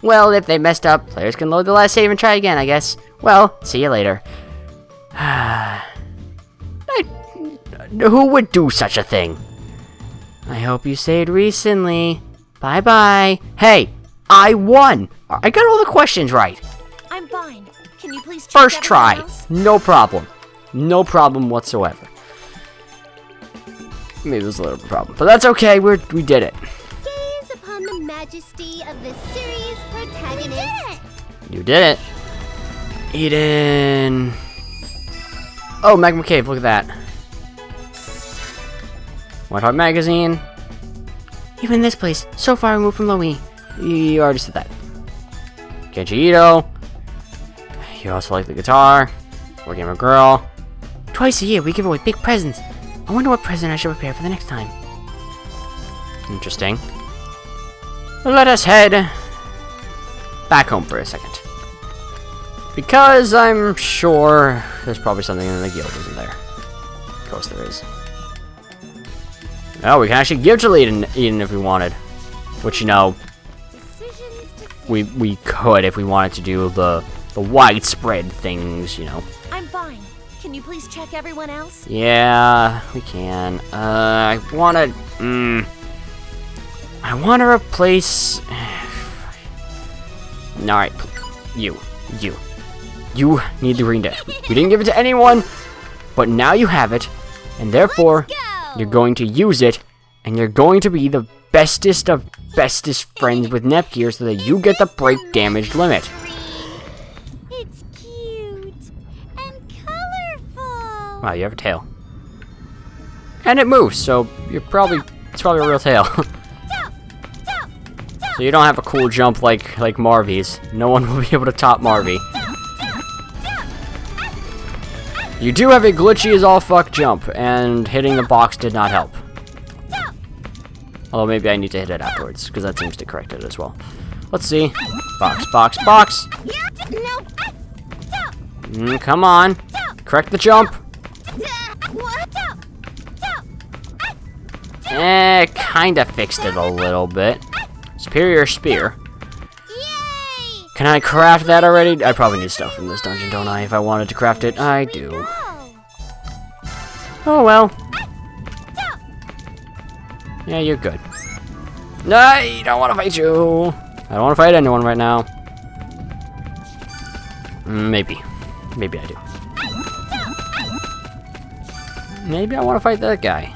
Well, if they messed up, players can load the last save and try again, I guess. Well, see you later. Who would do such a thing? I hope you saved recently. Bye-bye. Hey, I won! I got all the questions right. I'm fine. Can you please check First try. else? No problem. No problem whatsoever. Maybe it was a little problem, but that's okay. We did it. Gaze upon the majesty of the series protagonist. You did it. Eden. Oh, Magma Cave, look at that. White Heart Magazine. Even this place, so far removed from Loe. You already said that. Kenji Ito. You also like the guitar. War Gamer Girl. Twice a year, we give away big presents. I wonder what present I should prepare for the next time. Interesting. Let us head back home for a second. Because I'm sure there's probably something in the guild, isn't there? Of course there is. Oh, we can actually give to Eden if we wanted. Which, you know, we could if we wanted to do the widespread things, you know. I'm fine. Can you please check everyone else? Yeah, we can. I wanna replace... Alright, you need the green dash. We didn't give it to anyone, but now you have it, and therefore, you're going to use it, and you're going to be the bestest of bestest friends with Nepgear so that you get the break damage limit. It's cute and colorful. Wow, you have a tail. And it moves, so it's probably a real tail. So you don't have a cool jump like Marvy's. No one will be able to top Marvy. You do have a glitchy as all fuck jump, and hitting the box did not help. Although maybe I need to hit it afterwards, because that seems to correct it as well. Let's see. Box, box, box. Come on. Correct the jump. Kinda fixed it a little bit. Superior Spear. Can I craft that already? I probably need stuff from this dungeon, don't I? If I wanted to craft it, I do. Oh well. Yeah, you're good. No, I don't want to fight you. I don't want to fight anyone right now. Maybe. Maybe I do. Maybe I want to fight that guy.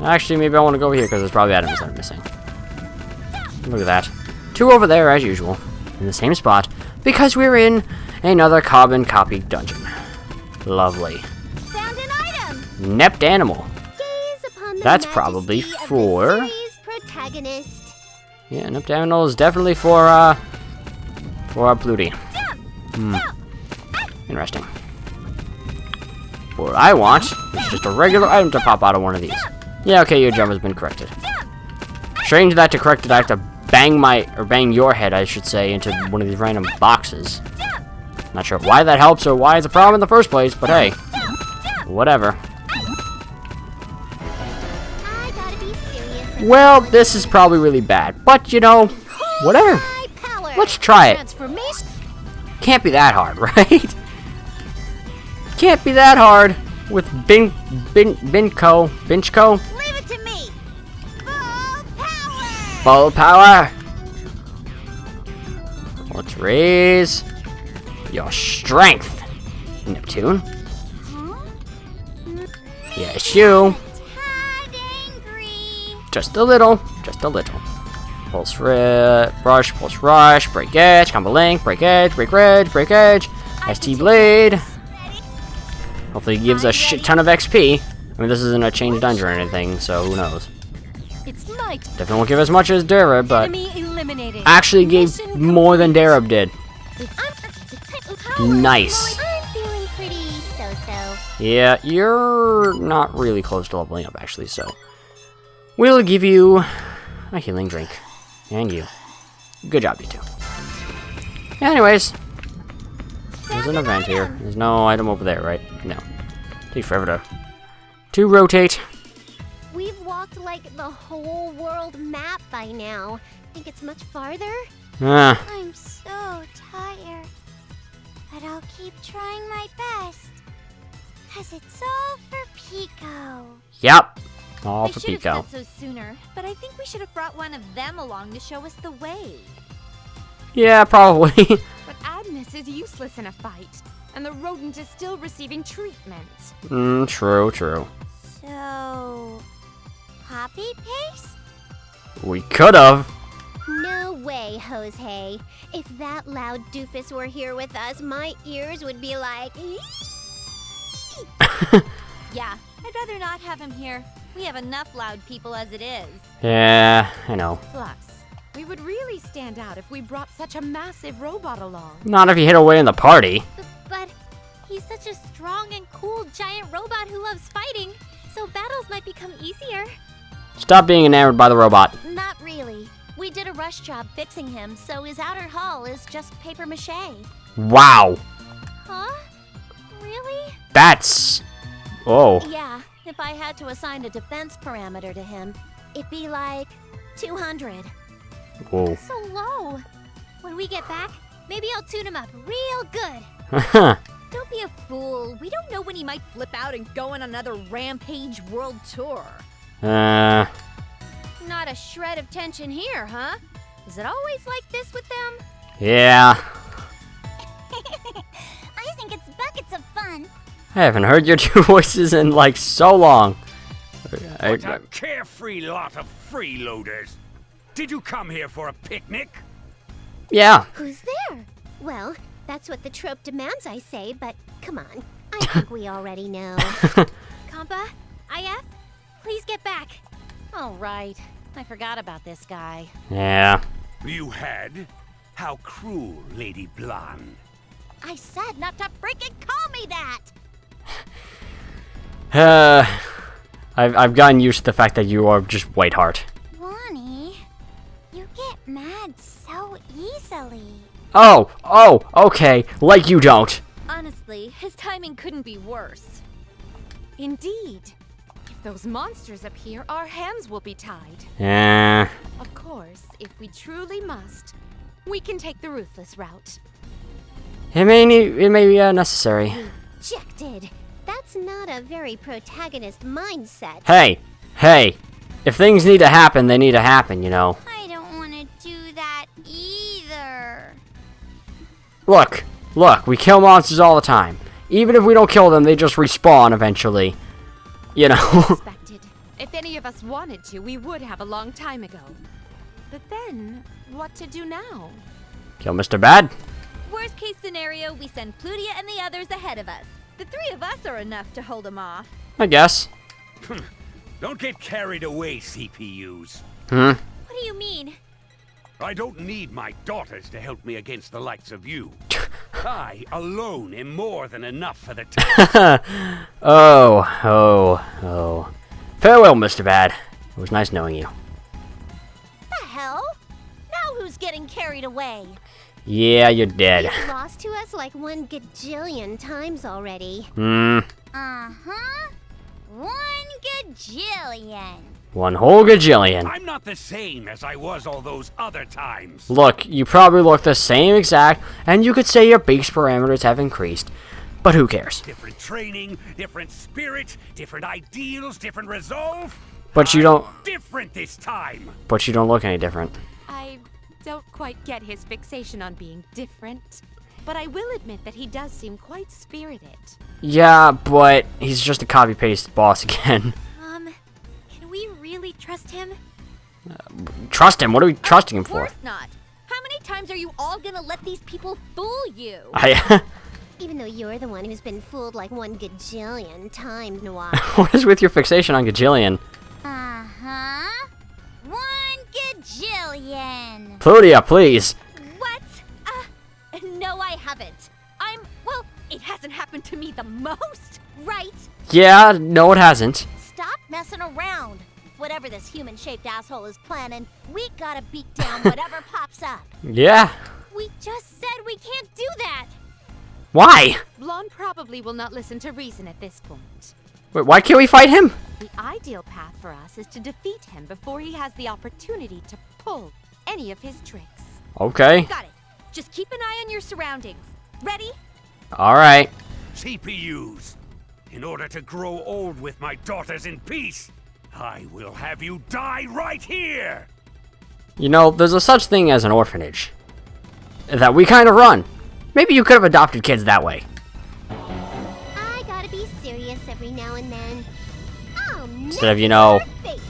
Actually, maybe I want to go over here because there's probably items that I'm missing. Look at that. 2 over there, as usual. In the same spot. Because we're in another carbon copy dungeon. Lovely. Found an item. Nept Animal. Gaze upon the That's probably majesty of for... the series protagonist. Yeah, Nept Animal is definitely for our Pluty. Interesting. What I want is just a regular item to pop out of one of these. Yeah, okay, your jump has been corrected. Strange that to correct it, I have to bang your head, I should say, into one of these random boxes. Not sure why that helps or why it's a problem in the first place, but hey. Whatever. I gotta be serious. Well, this is probably really bad, but you know, whatever. Let's try it. Can't be that hard, right? Can't be that hard with Binchko. Leave it to me. Full power. Let's raise your strength, Neptune. Yes, you. Just a little. Just a little. Pulse brush, pulse rush, break edge, combo link, break edge, break edge, ST blade. Hopefully it gives a shit ton of XP. I mean, this isn't a changed dungeon or anything, so who knows. Definitely won't give as much as Darab, but actually gave more than Darab did. Nice. I'm feeling pretty so-so. Yeah, you're not really close to leveling up, actually, so we'll give you a healing drink. And you. Good job, you two. Anyways, there's an event here. There's no item over there, right? No. Take forever to rotate. We've walked like the whole world map by now. Think it's much farther? I'm so tired. But I'll keep trying my best. 'Cause it's all for Pico. Yep. All I for should have Pico. said so sooner, but I think we should have brought one of them along to show us the way. Yeah, probably. But Agnes is useless in a fight, and the rodent is still receiving treatment. True, true. So... Copy paste? We could have. No way, Jose. If that loud doofus were here with us, my ears would be like... Yeah, I'd rather not have him here. We have enough loud people as it is. Yeah, I know. Plus, we would really stand out if we brought such a massive robot along. Not if you hid away in the party. But he's such a strong and cool giant robot who loves fighting, so battles might become easier. Stop being enamored by the robot. Not really. We did a rush job fixing him, so his outer hull is just paper mache. Wow. Huh? Really? That's... Oh. Yeah, if I had to assign a defense parameter to him, it'd be like 200. Whoa. So low. When we get back, maybe I'll tune him up real good. Don't be a fool. We don't know when he might flip out and go on another rampage world tour. Not a shred of tension here, huh? Is it always like this with them? Yeah. I think it's buckets of fun. I haven't heard your two voices in like so long. What a carefree lot of freeloaders. Did you come here for a picnic? Yeah. Who's there? Well, that's what the trope demands, I say, but come on. I think we already know. Compa? IF? Please get back. All right. I forgot about this guy. Yeah. You had? How cruel, Lady Blonde. I said not to freaking call me that! I've gotten used to the fact that you are just Whiteheart. Lonnie, you get mad so easily. Oh, okay. Like you don't. Honestly, his timing couldn't be worse. Indeed. If those monsters appear, our hands will be tied. Yeah. Of course, if we truly must, we can take the ruthless route. It may be necessary. Rejected. That's not a very protagonist mindset. Hey. If things need to happen, they need to happen, you know. I don't want to do that either. Look, we kill monsters all the time. Even if we don't kill them, they just respawn eventually. You know? Expected. If any of us wanted to, we would have a long time ago. But then, what to do now? Kill Mr. Bad? Worst case scenario, we send Plutia and the others ahead of us. The three of us are enough to hold him off. I guess. Don't get carried away, CPUs. What do you mean? I don't need my daughters to help me against the likes of you. I, alone, am more than enough for the task. Oh. Farewell, Mr. Bad. It was nice knowing you. The hell? Now who's getting carried away? Yeah, you're dead. You've lost to us like 1 gajillion times already. Uh-huh. 1 gajillion. One whole gajillion. I'm not the same as I was all those other times. Look, you probably look the same exact, and you could say your base parameters have increased. But who cares? Different training, different spirit, different ideals, different resolve. But you don't. Different this time. But you don't look any different. I don't quite get his fixation on being different, but I will admit that he does seem quite spirited. Yeah, but he's just a copy-paste boss again. Can we really trust him? Trust him? What are we trusting him for? Of course not. How many times are you all gonna let these people fool you? Even though you're the one who's been fooled like 1 gajillion times, Noir. What is with your fixation on gajillion? Uh-huh. 1 gajillion. Plutia, please. What? No, I haven't. Well, it hasn't happened to me the most, right? Yeah, no, it hasn't. Stop messing around. Whatever this human-shaped asshole is planning, we gotta beat down whatever pops up. Yeah. We just said we can't do that. Why? Blonde probably will not listen to reason at this point. Wait, why can't we fight him? The ideal path for us is to defeat him before he has the opportunity to pull any of his tricks. Okay. Got it. Just keep an eye on your surroundings. Ready? Alright. CPUs. In order to grow old with my daughters in peace, I will have you die right here! You know, there's a such thing as an orphanage that we kind of run. Maybe you could have adopted kids that way. I gotta be serious every now and then. Instead of, you know,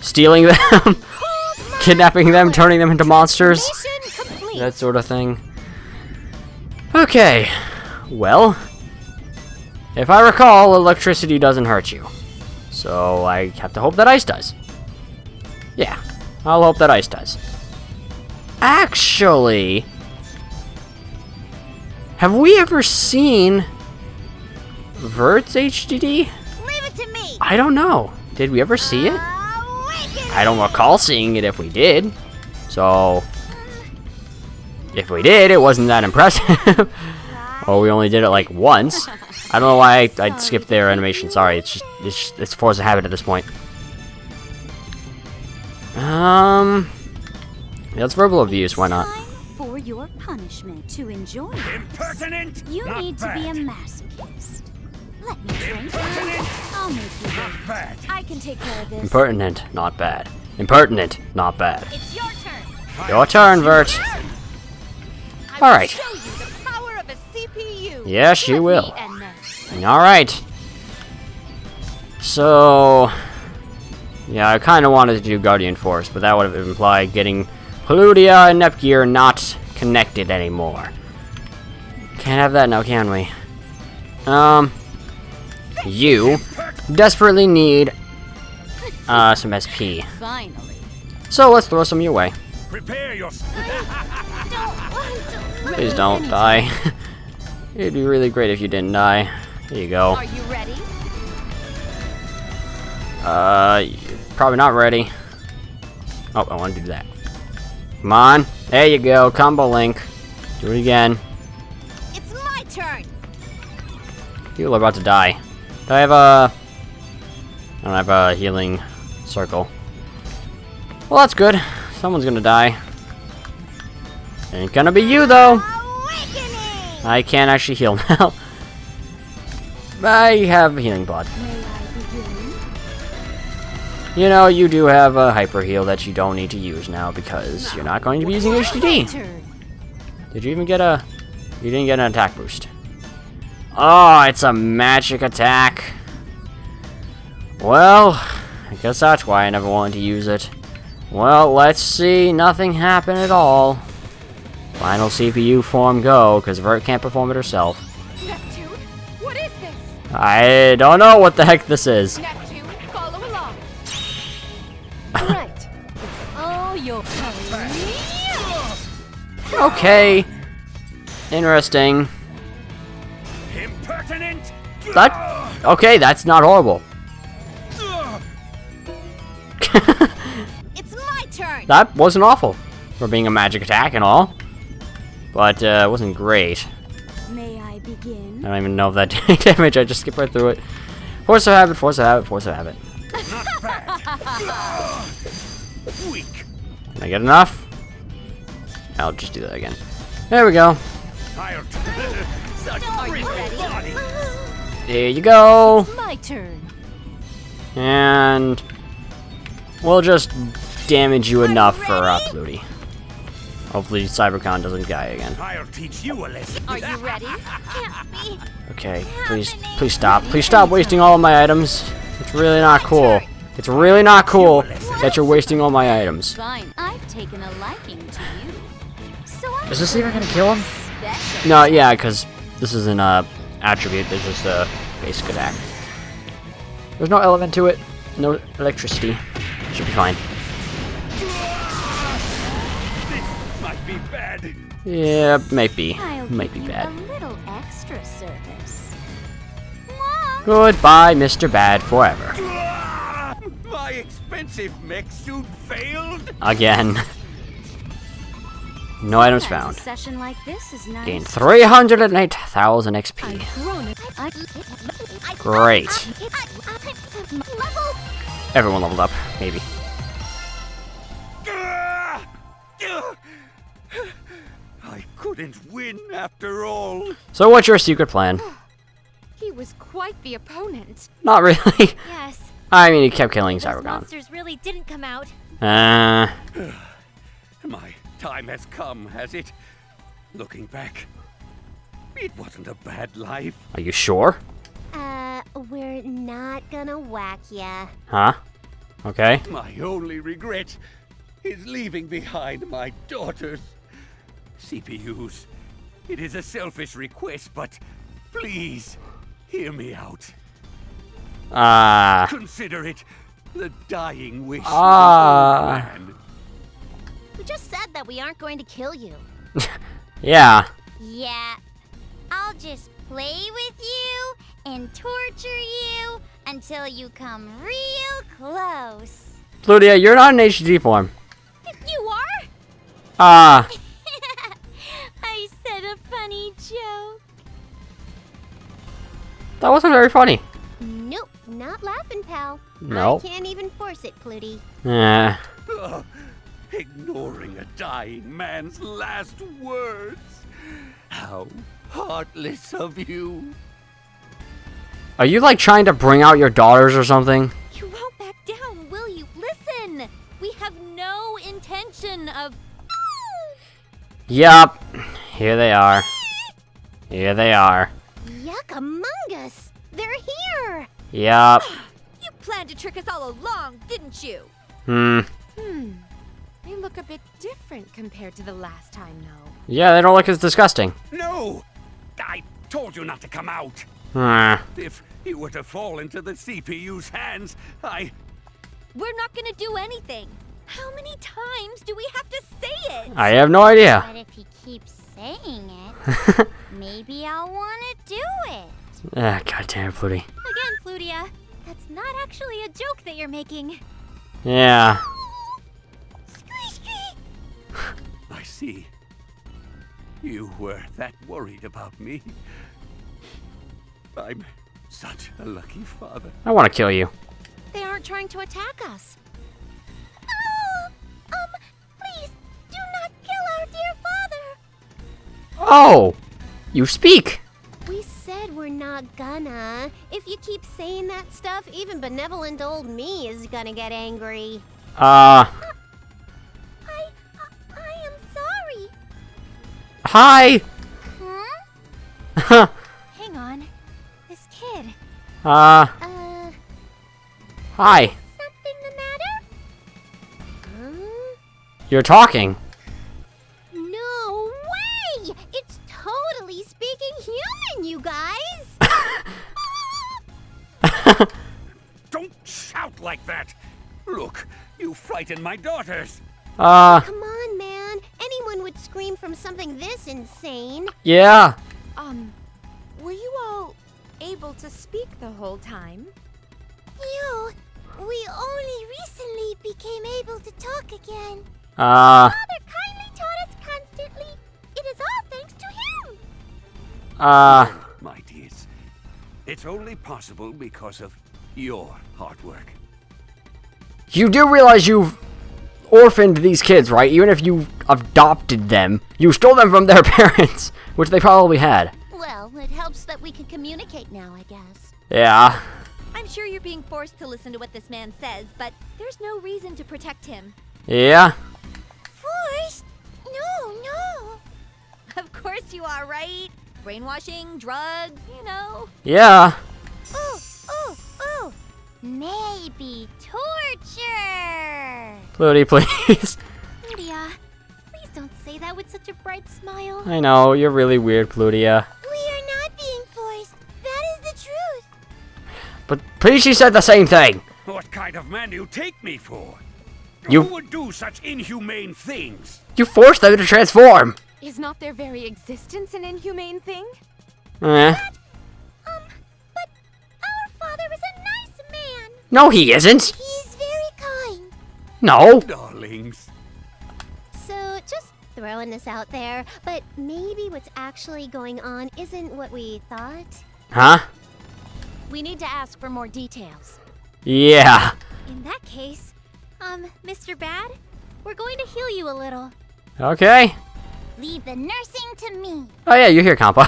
stealing them, kidnapping them, turning them into monsters, Mission complete. that sort of thing. Okay, well, if I recall, electricity doesn't hurt you. So I have to hope that ice does. Yeah, I'll hope that ice does. Actually, have we ever seen Vert's HDD? Leave it to me. I don't know. Did we ever see it? Awakening. I don't recall seeing it if we did. So, if we did, it wasn't that impressive. Or we only did it like once. I don't know why I skipped their animation. Sorry, it's force of habit at this point. That's verbal abuse. Why not? Time for your punishment to enjoy. Impertinent! You Not need bad. to be a masochist. Let me drink. Impertinent! I'll make you Not wait. bad. I can take care of this. Impertinent, not bad. Impertinent, not bad. It's your turn. Your turn, Vert. I All right. will show you the power of a CPU. Yes, you Let will. me end this. Alright. So, yeah, I kind of wanted to do Guardian Force, but that would have implied getting Paludia and Nepgear not connected anymore. Can't have that now, can we? You desperately need some SP. Finally. So let's throw some your way. Prepare your... Please don't die. It'd be really great if you didn't die. Here you go. Are you ready? Probably not ready. Oh, I want to do that. Come on. There you go. Combo link. Do it again. It's my turn. People are about to die. Do I have a... I don't have a healing circle. Well, that's good. Someone's gonna die. Ain't gonna be you, though. Awakening. I can't actually heal now. I have healing blood. May I begin? You know, you do have a hyper heal that you don't need to use now because you're not going to be using HDD. Turn. Did you even get a... You didn't get an attack boost. Oh, it's a magic attack. Well, I guess that's why I never wanted to use it. Well, let's see. Nothing happened at all. Final CPU form go, because Vert can't perform it herself. Neptune, what is this? I don't know what the heck this is. Neptune, follow along. Right. It's all your power. Okay. Interesting. Impertinent! That... Okay, that's not horrible. It's my turn. That wasn't awful for being a magic attack and all. But it wasn't great. May I begin? I don't even know if that did any damage. I just skipped right through it. Force of habit, force of habit, force of habit. Not bad. Weak. Can I get enough? I'll just do that again. There we go. I'll... Such Are you ready? body. There you go. My turn. And we'll just damage you enough for Flutie. Hopefully Cybercon doesn't die again. I'll teach you a lesson. Are you ready? Can't be. Okay, please stop. Please stop wasting all of my items. It's really not cool. It's really not cool that you're wasting all my items. Fine. I've taken a liking to you. So I'm Is this even gonna kill him? special. No, yeah, because this isn't a attribute. There's just a basic attack. There's no element to it. No electricity. Should be fine. This might be bad. Yeah, might be. I'll Might give be you bad. a little extra service. Mom. Goodbye, Mr. Bad, forever. My expensive mech suit failed. Again. No items Sometimes found. A session like this is nice. Gained 308,000 XP. I've grown it. Great. Everyone leveled up, maybe. couldn't win after all. So what's your secret plan? He was quite the opponent. Not really. Yes. I mean, he kept killing Those Cybergon. monsters really didn't come out. My time has come, has it? Looking back, it wasn't a bad life. Are you sure? We're not gonna whack ya. Huh? Okay. My only regret is leaving behind my daughters. CPUs, it is a selfish request, but please, hear me out. Consider it the dying wish of an old man. We just said that we aren't going to kill you. Yeah. Yeah, I'll just play with you and torture you until you come real close. Plutia, you're not in HD form. You are? I said a funny joke. That wasn't very funny. Nope, not laughing, pal. Nope. I can't even force it, Pluty. Yeah. Ignoring a dying man's last words. How heartless of you. Are you like trying to bring out your daughters or something? You won't back down, will you? Listen! We have no intention of... Yup. Here they are. Here they are. Yuckamungus! They're here! Yup. You planned to trick us all along, didn't you? They look a bit different compared to the last time, though. Yeah, they don't look as disgusting. No! I told you not to come out. If you were to fall into the CPU's hands, We're not gonna do anything. How many times do we have to say it? I have no idea. But if he keeps saying it, maybe I'll wanna do it. God damn it, Pluty. Again, Plutia, that's not actually a joke that you're making. Yeah. I see. You were that worried about me. I'm such a lucky father. I want to kill you. They aren't trying to attack us. Please, do not kill our dear father. Oh! You speak! We said we're not gonna. If you keep saying that stuff, even benevolent old me is gonna get angry. I am sorry. Hi! Huh? Hang on. This kid. Hi. Something the matter? Huh? You're talking. No way! It's totally speaking human, you guys! Don't shout like that! Look, you frightened my daughters! Come on, man. Anyone would scream from something this insane. Yeah. Were you all able to speak the whole time? We only recently became able to talk again. Father kindly taught us constantly. It is all thanks to him. My dears, it's only possible because of your hard work. You do realize you've orphaned these kids, right? Even if you adopted them, you stole them from their parents, which they probably had. Well, it helps that we can communicate now, I guess. Yeah. I'm sure you're being forced to listen to what this man says, but there's no reason to protect him. Yeah. Forced? No. Of course you are, right? Brainwashing, drugs, you know. Yeah. Oh. Maybe torture. Pluty, please. Plutia, please don't say that with such a bright smile. I know, you're really weird, Plutia. We are not being forced. That is the truth. But Peachy said the same thing. What kind of man do you take me for? You- Who would do such inhumane things? You forced them to transform. Is not their very existence an inhumane thing? Eh. But our father is a nice man. No, he isn't. He's very kind. No. Darlings. So, just throwing this out there, but maybe what's actually going on isn't what we thought. Huh? We need to ask for more details. Yeah. In that case, Mr. Bad, we're going to heal you a little. Okay. Leave the nursing to me. Oh yeah, you're here, Compa.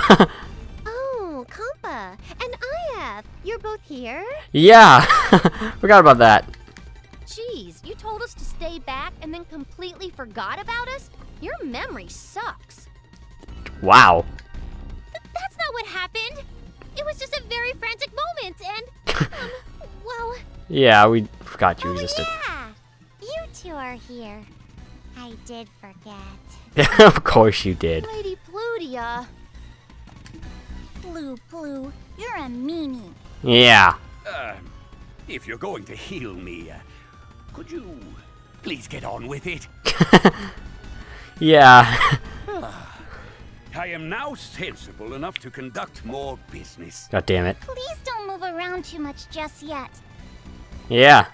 Oh, Compa. And Ayaf. You're both here? Yeah, forgot about that. Jeez, you told us to stay back and then completely forgot about us? Your memory sucks. Wow. That's not what happened. It was just a very frantic moment and, well... Yeah, we forgot you existed. Yeah, you two are here. I did forget. Of course you did. Lady Plutia. Blue, you're a meanie. Yeah. If you're going to heal me, could you please get on with it? Yeah. I am now sensible enough to conduct more business. God damn it. Please don't move around too much just yet. Yeah.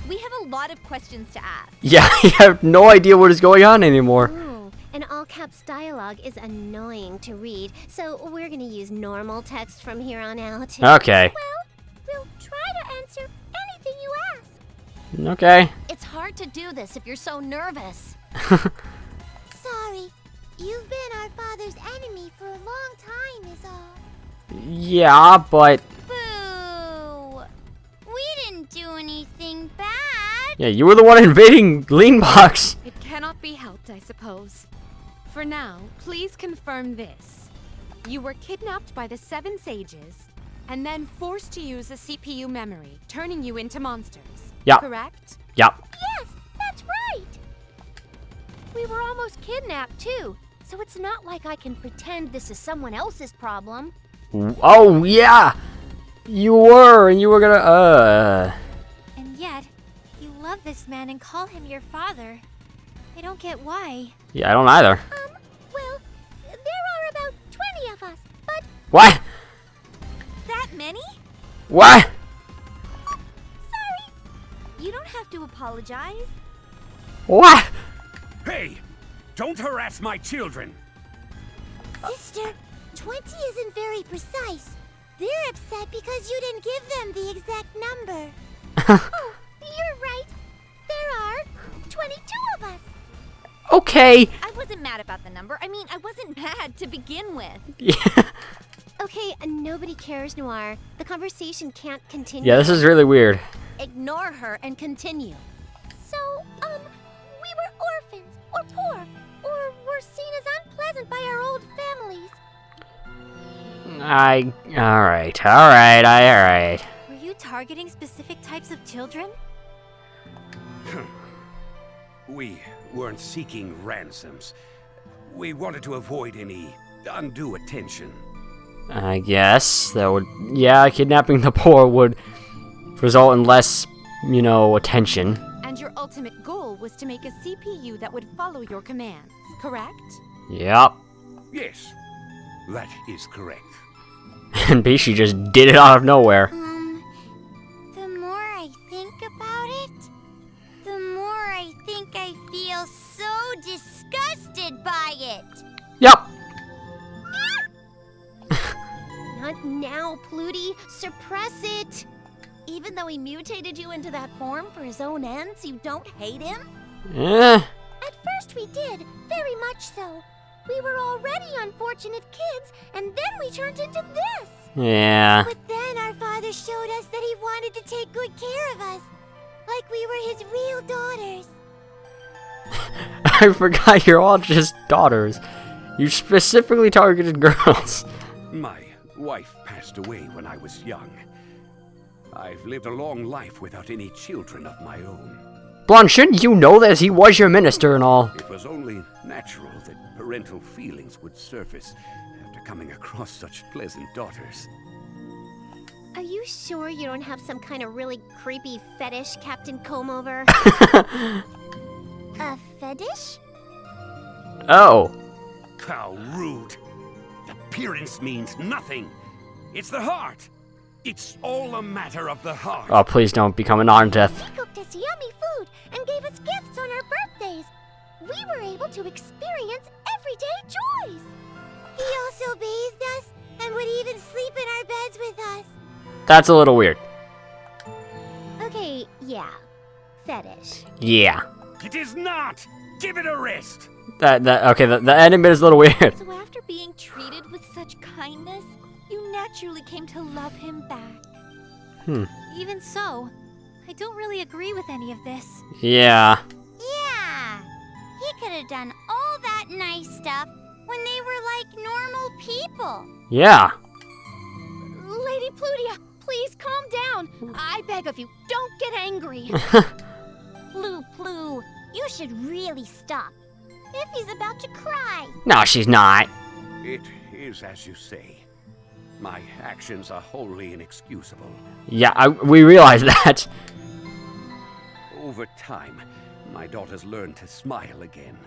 We have a lot of questions to ask. Yeah, I have no idea what is going on anymore. Oh, and all caps dialogue is annoying to read, so we're gonna use normal text from here on out. Okay. Well, we'll try to answer anything you ask. Okay. It's hard to do this if you're so nervous. Sorry, you've been our father's enemy for a long time is all. Yeah, but... Boo! We didn't do anything bad. Yeah, you were the one invading Leanbox. It cannot be helped, I suppose. For now, please confirm this. You were kidnapped by the 7 sages, and then forced to use a CPU memory, turning you into monsters. Yep. Correct? Yep. Yes, that's right. We were almost kidnapped, too. So it's not like I can pretend this is someone else's problem. Oh, yeah. You were, and you were gonna, And yet, you love this man and call him your father. I don't get why. Yeah, I don't either. Well, there are about 20 of us, but What? That many? What? Sorry. You don't have to apologize. What? Hey, don't harass my children. sister, 20 isn't very precise. They're upset because you didn't give them the exact number. Oh, you're right. There are 22 of us. Okay. I wasn't mad about the number. I mean, I wasn't mad to begin with. Yeah. Okay, nobody cares, Noir. The conversation can't continue. Yeah, this is really weird. Ignore her and continue. So, we were orphans, or poor, or were seen as unpleasant by our old families. Alright. Were you targeting specific types of children? We weren't seeking ransoms. We wanted to avoid any undue attention. I guess that would, yeah, kidnapping the poor would result in less, attention. And your ultimate goal was to make a CPU that would follow your commands, correct? Yep. Yes, that is correct. And Bishi just did it out of nowhere. The more I think about it, the more I think I feel so disgusted by it. Yep. Not now, Pluty. Suppress it. Even though he mutated you into that form for his own ends, you don't hate him? Eh. At first we did, very much so. We were already unfortunate kids, and then we turned into this. Yeah. But then our father showed us that he wanted to take good care of us, like we were his real daughters. I forgot you're all just daughters. You specifically targeted girls. My wife passed away when I was young. I've lived a long life without any children of my own. Blonde, shouldn't you know that he was your minister and all? It was only natural that parental feelings would surface after coming across such pleasant daughters. Are you sure you don't have some kind of really creepy fetish, Captain Comb-Over? A fetish? Oh. How rude! Appearance means nothing. It's the heart. It's all a matter of the heart. Oh, please don't become an on-death. He cooked us yummy food and gave us gifts on our birthdays. We were able to experience everyday joys. He also bathed us and would even sleep in our beds with us. That's a little weird. Okay, yeah. Fetish. Yeah. It is not! Give it a rest! The ending bit is a little weird. So after being treated with such kindness, you naturally came to love him back. Even so, I don't really agree with any of this. Yeah. Yeah, he could have done all that nice stuff when they were like normal people. Yeah. Lady Plutia, please calm down. I beg of you, don't get angry. Plu, you should really stop. Iffy's about to cry. No, she's not. It is as you say. My actions are wholly inexcusable. Yeah, we realize that. Over time, my daughters learned to smile again.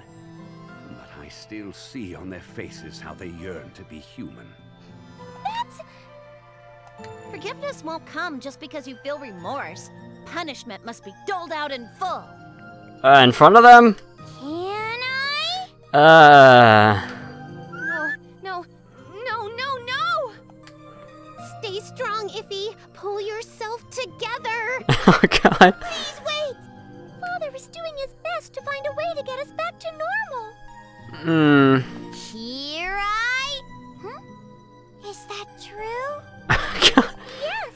But I still see on their faces how they yearn to be human. Forgiveness won't come just because you feel remorse. Punishment must be doled out in full. In front of them? Can I? No. Stay strong, Iffy. Pull yourself together. Oh, God. Please wait. Father is doing his best to find a way to get us back to normal. Here I... Is that true? God. Yes.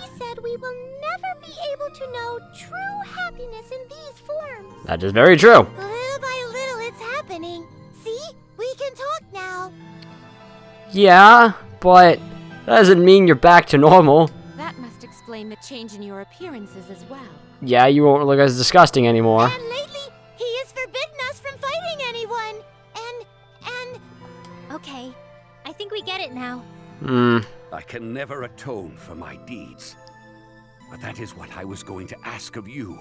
He said we will never be able to know true happiness in these forms. That is very true. Little by little, it's happening. See? We can talk now. Yeah, but that doesn't mean you're back to normal. That must explain the change in your appearances as well. Yeah, you won't look as disgusting anymore. And lately, he has forbidden us from fighting anyone. And... Okay, I think we get it now. I can never atone for my deeds. But that is what I was going to ask of you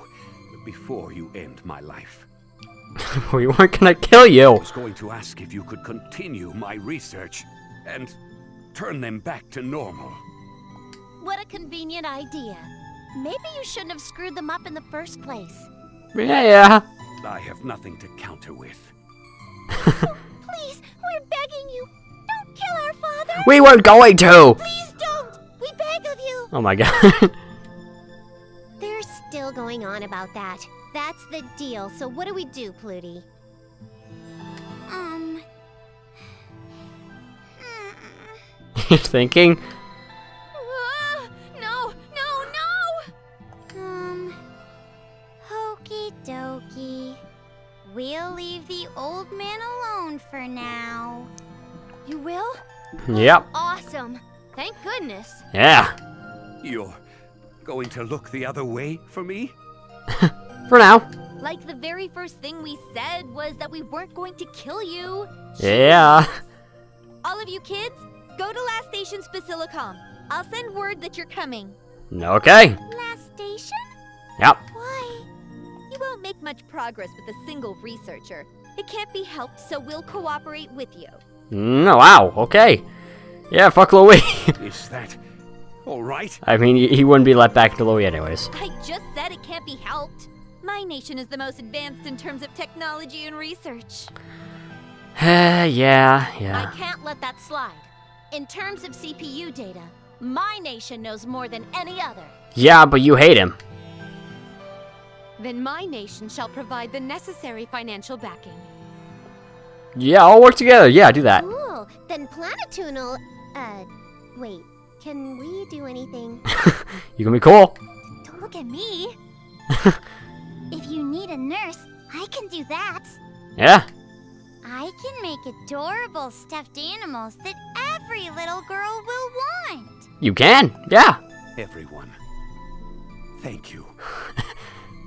before you end my life. We weren't gonna kill I you. was going to ask if you could continue my research and turn them back to normal. what a convenient idea. Maybe you shouldn't have screwed them up in the first place. Yeah. I have nothing to counter with. Please, we're begging you. Don't kill our father. We weren't going to. Please don't. We beg of you. Oh my God. They're still going on about that. That's the deal. So what do we do, Pluty? You're thinking? No. Okie dokie. We'll leave the old man alone for now. You will? Yep. Awesome. Thank goodness. Yeah. You're going to look the other way for me? For now. Like the very first thing we said was that we weren't going to kill you. Yeah. All of you kids, go to Last Station's Basilicom. I'll send word that you're coming. Okay. Last station? Yep. Why? You won't make much progress with a single researcher. It can't be helped, so we'll cooperate with you. No, wow. Okay. Yeah, fuck Louis. Is that all right? I mean, he wouldn't be let back to Louis anyways. I just said it can't be helped. My nation is the most advanced in terms of technology and research. Yeah. I can't let that slide. In terms of CPU data, my nation knows more than any other. Yeah, but you hate him. Then my nation shall provide the necessary financial backing. Yeah, all work together. Yeah, do that. Cool. Then Planetoon'll... wait. Can we do anything? You can be cool. Don't look at me. If you need a nurse, I can do that. Yeah. I can make adorable stuffed animals that every little girl will want. You can. Yeah. Everyone, thank you.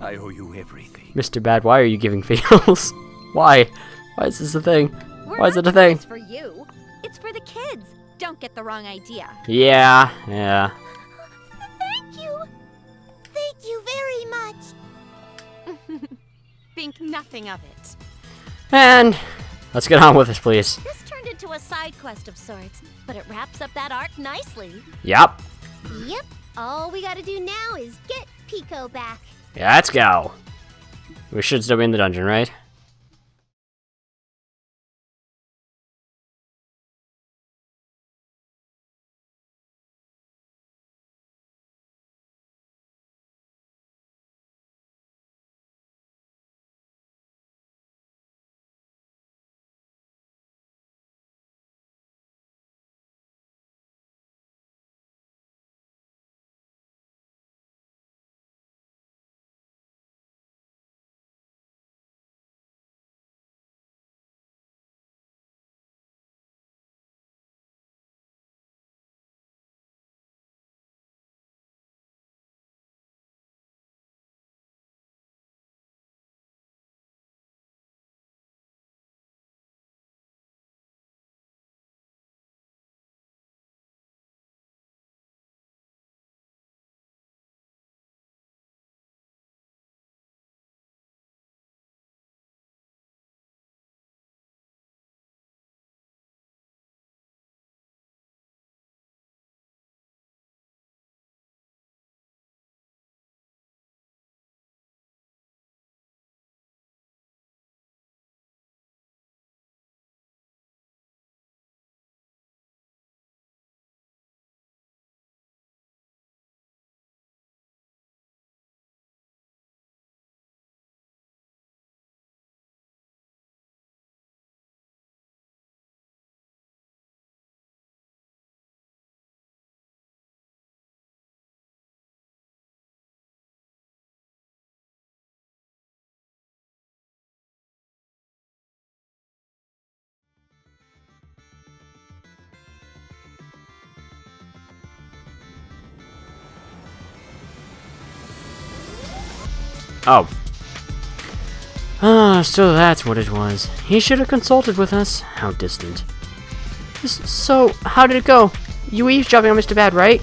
I owe you everything. Mr. Bad, why are you giving feels? Why? Why is this a thing? Why is it a thing? It's for you. It's for the kids. Don't get the wrong idea. Yeah. Thank you. Thank you very much. Think nothing of it. And let's get on with this, please. This turned into a side quest of sorts, but it wraps up that arc nicely. Yep. Yep. All we gotta do now is get Pico back. Yeah, let's go. We should still be in the dungeon, right? Oh. Ah, so that's what it was. He should have consulted with us. How distant. So, how did it go? You eavesdropping on Mr. Bad, right?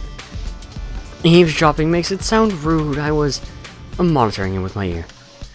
Eavesdropping makes it sound rude. I was monitoring him with my ear.